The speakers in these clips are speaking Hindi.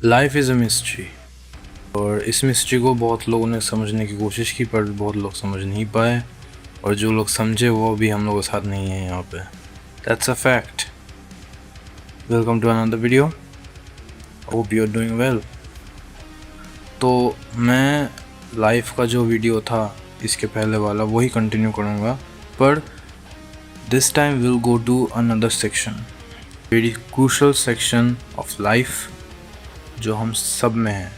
लाइफ इज़ अ मिस्ट्री, और इस मिस्ट्री को बहुत लोगों ने समझने की कोशिश की पर बहुत लोग समझ नहीं पाए, और जो लोग समझे वो भी हम लोगों के साथ नहीं है यहाँ पे। That's a fact. Welcome to another video, hope you are doing well. तो मैं लाइफ का जो वीडियो था इसके पहले वाला वही कंटिन्यू करूँगा, पर this time will go to another section, very crucial section of life जो हम सब में है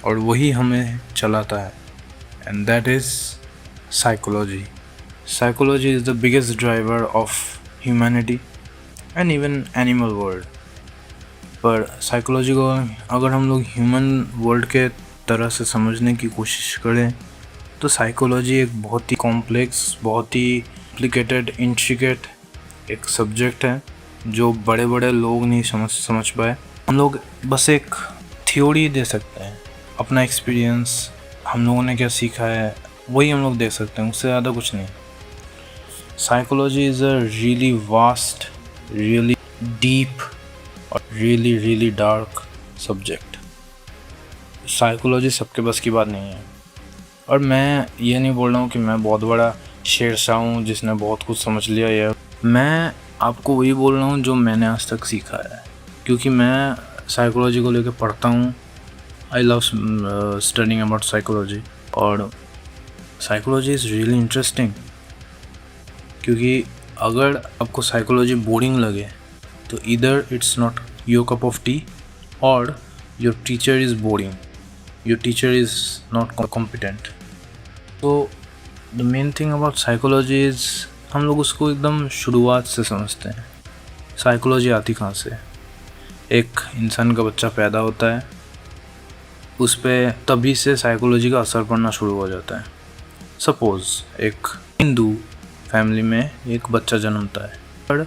और वही हमें चलाता है, and that is psychology. Psychology is the biggest driver of humanity and even animal world. पर साइकोलॉजी को अगर हम लोग ह्यूमन वर्ल्ड के तरह से समझने की कोशिश करें तो साइकोलॉजी एक बहुत ही कॉम्प्लेक्स, बहुत ही कॉम्प्लिकेटेड, इंट्रिकेट एक सब्जेक्ट है जो बड़े बड़े लोग नहीं समझ पाए। हम लोग बस एक थ्योरी दे सकते हैं, अपना एक्सपीरियंस, हम लोगों ने क्या सीखा है वही हम लोग दे सकते हैं, उससे ज़्यादा कुछ नहीं। Psychology is a really vast, really deep और रियली डार्क सब्जेक्ट। साइकोलॉजी सबके बस की बात नहीं है, और मैं ये नहीं बोल रहा हूँ कि मैं बहुत बड़ा शेरशाह हूँ जिसने बहुत कुछ समझ लिया है। मैं आपको वही बोल रहा हूँ जो मैंने आज तक सीखा है, क्योंकि मैं साइकोलॉजी को लेकर पढ़ता हूँ। I love studying about psychology, और साइकोलॉजी इज़ रियली इंटरेस्टिंग। क्योंकि अगर आपको साइकोलॉजी बोरिंग लगे तो इधर it's not your cup of tea, और your teacher is boring, your teacher is not competent. तो the main thing about psychology is हम लोग उसको एकदम शुरुआत से समझते हैं। साइकोलॉजी आती कहाँ से? एक इंसान का बच्चा पैदा होता है, उस पर तभी से साइकोलॉजी का असर पड़ना शुरू हो जाता है। सपोज़ एक हिंदू फैमिली में एक बच्चा जन्मता है, पर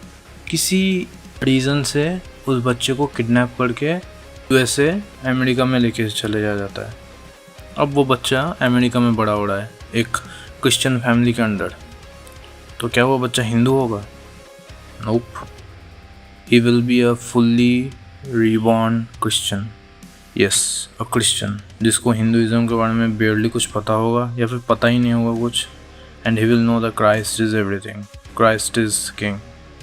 किसी रीज़न से उस बच्चे को किडनैप करके यूएसए अमेरिका में लेके चले जाता है। अब वो बच्चा अमेरिका में बड़ा हो रहा है एक क्रिश्चियन फैमिली के अंडर, तो क्या वो बच्चा हिंदू होगा? Nope, he will be a fully reborn Christian. Yes, a Christian जिसको हिंदुज़म के बारे में बेयरली कुछ पता होगा या फिर पता ही नहीं होगा कुछ, and he will know the Christ is everything, Christ is king.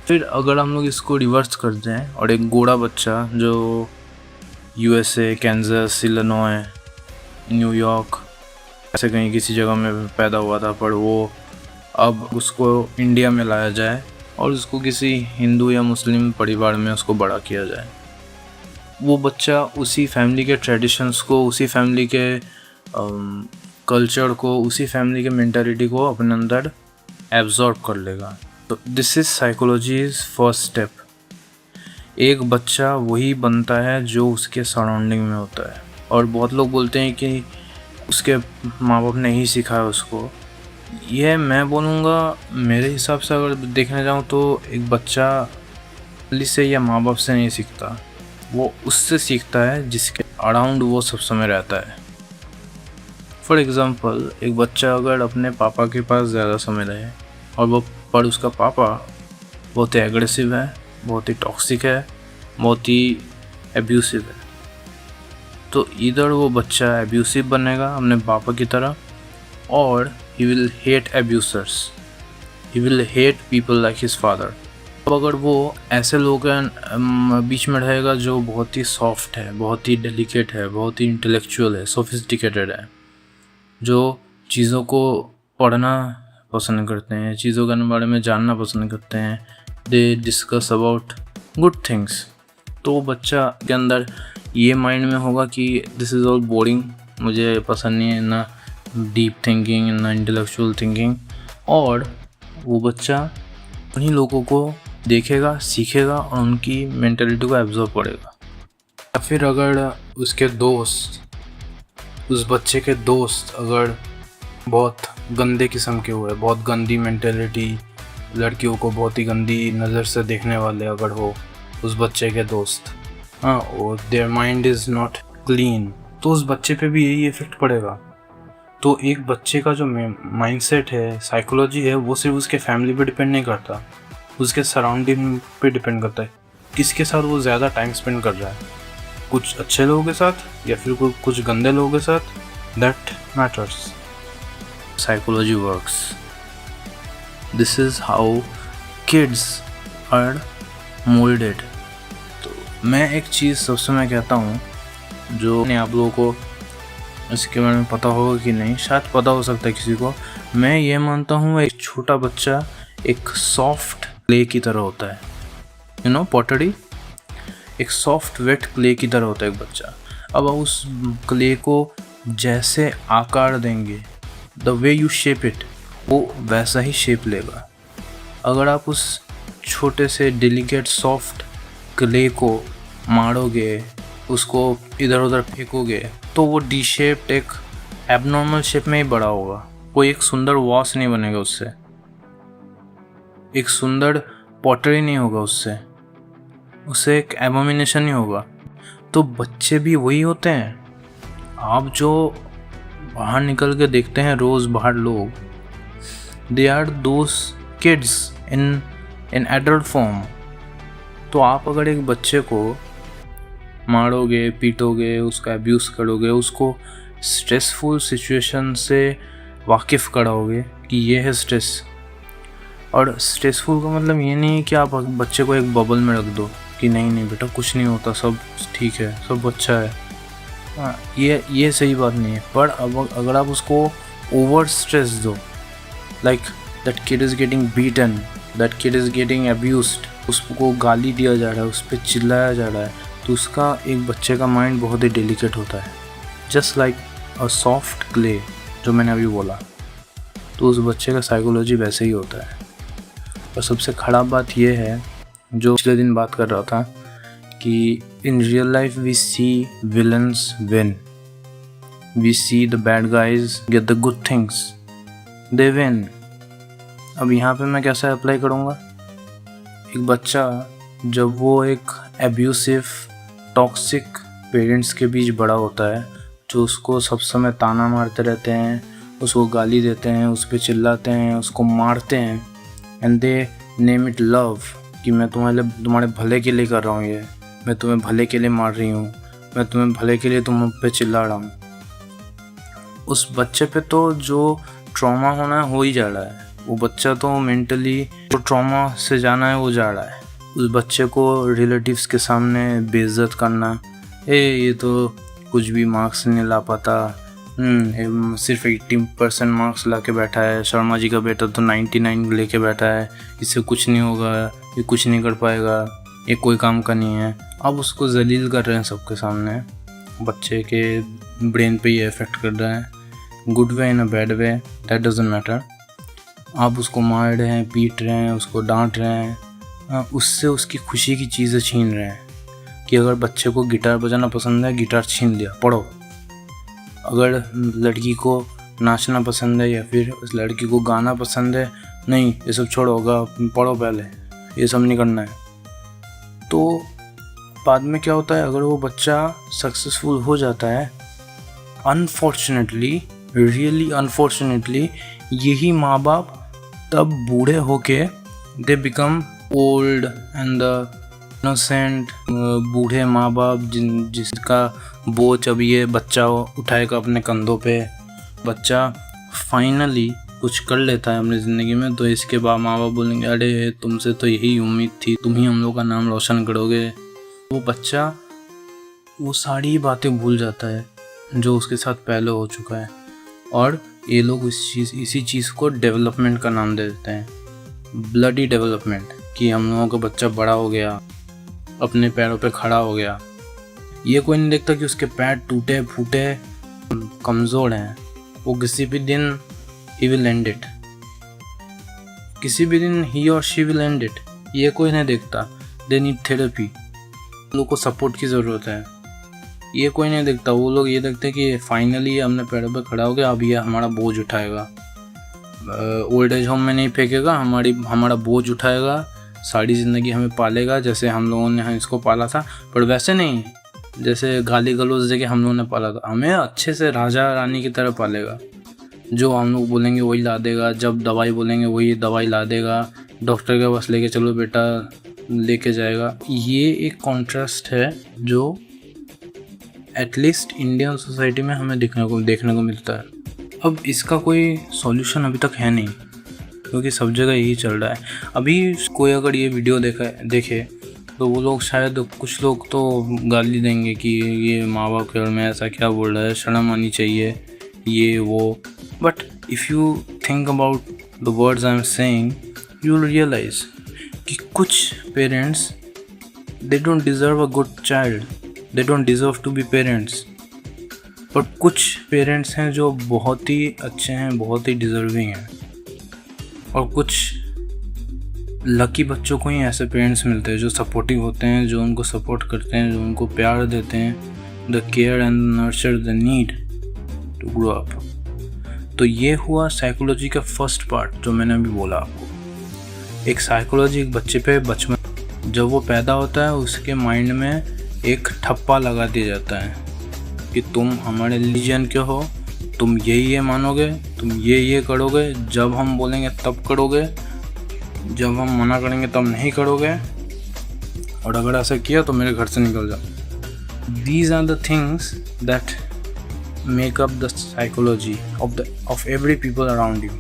फिर अगर हम लोग इसको रिवर्स करते हैं और एक गोरा बच्चा जो यूएसए, कैंसस, इलिनॉय, न्यूयॉर्क ऐसे कहीं किसी जगह में पैदा हुआ था, पर वो अब उसको इंडिया में लाया जाए और उसको किसी हिंदू या मुस्लिम परिवार में उसको बड़ा किया जाए, वो बच्चा उसी फैमिली के ट्रेडिशंस को, उसी फैमिली के कल्चर को, उसी फैमिली के मेंटालिटी को अपने अंदर एब्जॉर्ब कर लेगा। तो this is psychologies first step. एक बच्चा वही बनता है जो उसके सराउंडिंग में होता है, और बहुत लोग बोलते हैं कि उसके माँ बाप ने ही सिखाया उसको। यह मैं बोलूँगा, मेरे हिसाब से अगर देखने जाऊँ तो एक बच्चा फैमिली से या माँ बाप से नहीं सीखता, वो उससे सीखता है जिसके अराउंड वो सब समय रहता है। फॉर एग्ज़ाम्पल, एक बच्चा अगर अपने पापा के पास ज़्यादा समय रहे और वो पर उसका पापा बहुत ही एग्रेसिव है, बहुत ही टॉक्सिक है, बहुत ही एब्यूसिव है, तो इधर वो बच्चा एब्यूसिव बनेगा अपने पापा की तरह, और he will hate abusers, he will hate people like his father. अब अगर वो ऐसे लोगों के बीच में रहेगा जो बहुत ही सॉफ्ट है, बहुत ही डेलिकेट है, बहुत ही इंटेलेक्चुअल है, सोफिस्टिकेटेड है, जो चीज़ों को पढ़ना पसंद करते हैं, चीज़ों के बारे में जानना पसंद करते हैं, they discuss about good things, तो बच्चा के अंदर ये माइंड में होगा कि दिस इज़ ऑल बोरिंग, मुझे पसंद नहीं है ना डीप थिंकिंग ना इंटेलेक्चुअल थिंकिंग, और वो बच्चा उन्हीं लोगों को देखेगा, सीखेगा और उनकी मेंटालिटी को एब्जॉर्ब करेगा। या फिर अगर उसके दोस्त, उस बच्चे के दोस्त अगर बहुत गंदे किस्म के हुए, बहुत गंदी मेंटालिटी, लड़कियों को बहुत ही गंदी नज़र से देखने वाले अगर हो उस बच्चे के दोस्त, हाँ, और their mind is not clean, तो उस बच्चे पे भी यही इफ़ेक्ट पड़ेगा। तो एक बच्चे का जो माइंडसेट है, साइकोलॉजी है, वो सिर्फ उसके फैमिली पे डिपेंड नहीं करता, उसके सराउंडिंग पे डिपेंड करता है, किसके साथ वो ज़्यादा टाइम स्पेंड कर रहा है, कुछ अच्छे लोगों के साथ या फिर कुछ गंदे लोगों के साथ, that matters. Psychology works, this is how kids are moulded. तो मैं एक चीज़ सबसे मैं कहता हूँ जो नहीं, आप लोगों को इसके बारे में पता होगा कि नहीं, शायद पता हो सकता है किसी को। मैं ये मानता हूँ एक छोटा बच्चा एक सॉफ्ट क्ले की तरह होता है, यू नो, पॉटरी एक सॉफ्ट वेट क्ले की तरह होता है एक बच्चा। अब आप उस क्ले को जैसे आकार देंगे, the way U shape it, वो वैसा ही शेप लेगा। अगर आप उस छोटे से डेलिकेट सॉफ्ट क्ले को मारोगे, उसको इधर उधर फेंकोगे, तो वो डी शेप्ड एक एबनॉर्मल शेप में ही बड़ा होगा। कोई एक सुंदर वॉस नहीं बनेगा उससे, एक सुंदर पॉटरी नहीं होगा उससे एक एबोमिनेशन ही होगा। तो बच्चे भी वही होते हैं। आप जो बाहर निकल के देखते हैं रोज़ बाहर लोग, they are those kids in adult form. तो आप अगर एक बच्चे को मारोगे, पीटोगे, उसका अब्यूज़ करोगे, उसको स्ट्रेसफुल सिचुएशन से वाकिफ़ कराओगे कि ये है स्ट्रेस। और स्ट्रेसफुल का मतलब ये नहीं है कि आप बच्चे को एक बबल में रख दो कि नहीं बेटा कुछ नहीं होता, सब ठीक है, सब अच्छा है। हाँ, ये सही बात नहीं है। पर अब अगर आप उसको ओवर स्ट्रेस दो, like that kid is getting beaten, that kid is getting abused, उसको गाली दिया जा रहा है, उस पर चिल्लाया जा रहा है, तो उसका एक बच्चे का माइंड बहुत ही डेलिकेट होता है, just like a soft clay जो मैंने अभी बोला। तो उस बच्चे का साइकोलॉजी वैसे ही होता है। और सबसे ख़राब बात यह है, जो पिछले दिन बात कर रहा था, कि in real life we see villains win, we see the bad guys get the good things, they win. अब यहाँ पे मैं कैसे अप्लाई करूँगा? एक बच्चा जब वो एक एब्यूसिव टॉक्सिक पेरेंट्स के बीच बड़ा होता है, जो उसको सब समय ताना मारते रहते हैं, उसको गाली देते हैं, उस पर चिल्लाते हैं, उसको मारते हैं, and they name it love, कि मैं तुम्हारे भले के लिए कर रहा हूँ, ये मैं तुम्हें भले के लिए मार रही हूँ, मैं तुम्हें भले के लिए तुम पे चिल्ला रहा हूँ। उस बच्चे पे तो जो ट्रॉमा होना है हो ही जा रहा है। वो बच्चा तो मेंटली जो ट्रॉमा से जाना है वो जा रहा है। उस बच्चे को रिलेटिव्स के सामने बेइज्जत करना, ये तो कुछ भी मार्क्स नहीं ला पाता, सिर्फ 80% मार्क्स ला के बैठा है, शर्मा जी का बेटा तो 99 लेके बैठा है, इससे कुछ नहीं होगा, ये कुछ नहीं कर पाएगा, ये कोई काम का नहीं है। अब उसको जलील कर रहे हैं सबके सामने। बच्चे के ब्रेन पे ये इफेक्ट कर रहा है, good way in a bad way, that doesn't matter. आप उसको मार रहे हैं, पीट रहे हैं, उसको डांट रहे हैं, उससे उसकी खुशी की चीज़ें छीन रहे हैं। कि अगर बच्चे को गिटार बजाना पसंद है, गिटार छीन लिया, पढ़ो। अगर लड़की को नाचना पसंद है या फिर उस लड़की को गाना पसंद है, नहीं ये सब छोड़ो, पढ़ो पहले, ये सब नहीं करना है। तो बाद में क्या होता है, अगर वो बच्चा सक्सेसफुल हो जाता है, अनफॉर्चुनेटली, रियली अनफॉर्चुनेटली, यही माँ बाप तब बूढ़े होके they become old and the innocent. बूढ़े माँ बाप जिसका बोझ अब ये बच्चा उठाएगा अपने कंधों पे। बच्चा फाइनली कुछ कर लेता है अपनी ज़िंदगी में, तो इसके बाद माँ बाप बोलेंगे, अरे तुमसे तो यही उम्मीद थी, तुम ही हम लोग का नाम रोशन करोगे। वो बच्चा वो सारी बातें भूल जाता है जो उसके साथ पहले हो चुका है। और ये लोग इसी चीज़ को डेवलपमेंट का नाम दे देते हैं, ब्लडी डेवलपमेंट, कि हम लोगों का बच्चा बड़ा हो गया, अपने पैरों पे खड़ा हो गया। ये कोई नहीं देखता कि उसके पैर टूटे फूटे कमज़ोर हैं। वो किसी भी दिन ही विल एंड इट, किसी भी दिन ही और शी विल एंड इट। ये कोई नहीं देखता। दे नीड थेरेपी, लोग को सपोर्ट की ज़रूरत है। ये कोई नहीं देखता। वो लोग ये देखते हैं कि फाइनली हमने पैरों पे खड़ा हो गया, अब ये हमारा बोझ उठाएगा, ओल्ड एज होम में नहीं फेंकेगा, हमारा बोझ उठाएगा, सारी ज़िंदगी हमें पालेगा जैसे हम लोगों ने इसको पाला था। पर वैसे नहीं जैसे गाली गलौज देके हम लोगों ने पाला था, हमें अच्छे से राजा रानी की तरह पालेगा। जो हम लोग बोलेंगे वही ला देगा, जब दवाई बोलेंगे वही दवाई ला देगा, डॉक्टर के पास लेके चलो बेटा लेके जाएगा। ये एक कॉन्ट्रास्ट है जो एटलीस्ट इंडियन सोसाइटी में हमें देखने को मिलता है। अब इसका कोई सॉल्यूशन अभी तक है नहीं, क्योंकि सब जगह यही चल रहा है। अभी कोई अगर ये वीडियो देखे तो वो लोग शायद, कुछ लोग तो गाली देंगे कि ये माँ बाप के बारे में ऐसा क्या बोल रहा है, शर्म आनी चाहिए, ये वो। But if you think about the words I am saying, you will realise कि कुछ parents, they don't deserve a good child, they don't deserve to be parents. पर कुछ पेरेंट्स हैं जो बहुत ही अच्छे हैं, बहुत ही डिज़र्विंग हैं, और कुछ लकी बच्चों को ही ऐसे पेरेंट्स मिलते हैं जो सपोर्टिव होते हैं, जो उनको सपोर्ट करते हैं, जो उनको प्यार देते हैं, the care and nurture the need to grow up. तो ये हुआ साइकोलॉजी का फर्स्ट पार्ट जो मैंने अभी बोला आपको। एक साइकोलॉजी एक बच्चे पे बचपन जब वो पैदा होता है उसके माइंड में एक ठप्पा लगा दिया जाता है कि तुम हमारे रिलीजन के हो, तुम ये मानोगे, तुम ये करोगे, जब हम बोलेंगे तब करोगे, जब हम मना करेंगे तब नहीं करोगे, और अगर ऐसा किया तो मेरे घर से निकल जाओ। These are the things that make up the psychology of every people around you.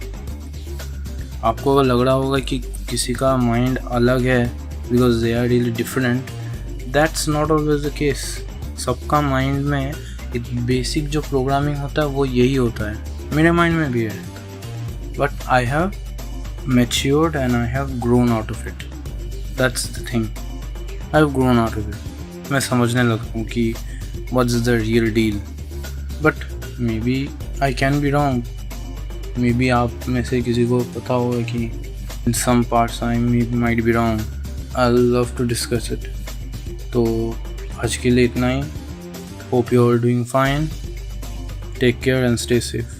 आपको अगर लग रहा होगा कि किसी का माइंड अलग है because they are really different, that's not always the case. सबका माइंड में एक बेसिक जो प्रोग्रामिंग होता है वो यही होता है, मेरे माइंड में भी है। But I have matured and I have grown out of it. That's the thing. I've grown out of it. मैं समझने लगा हूँ कि what's the real deal. But maybe I can be wrong. Maybe आप में से किसी को पता होगा कि in some parts I might be wrong. I'll love to discuss it. तो आज के लिए इतना ही. Hope you are doing fine. Take care and stay safe.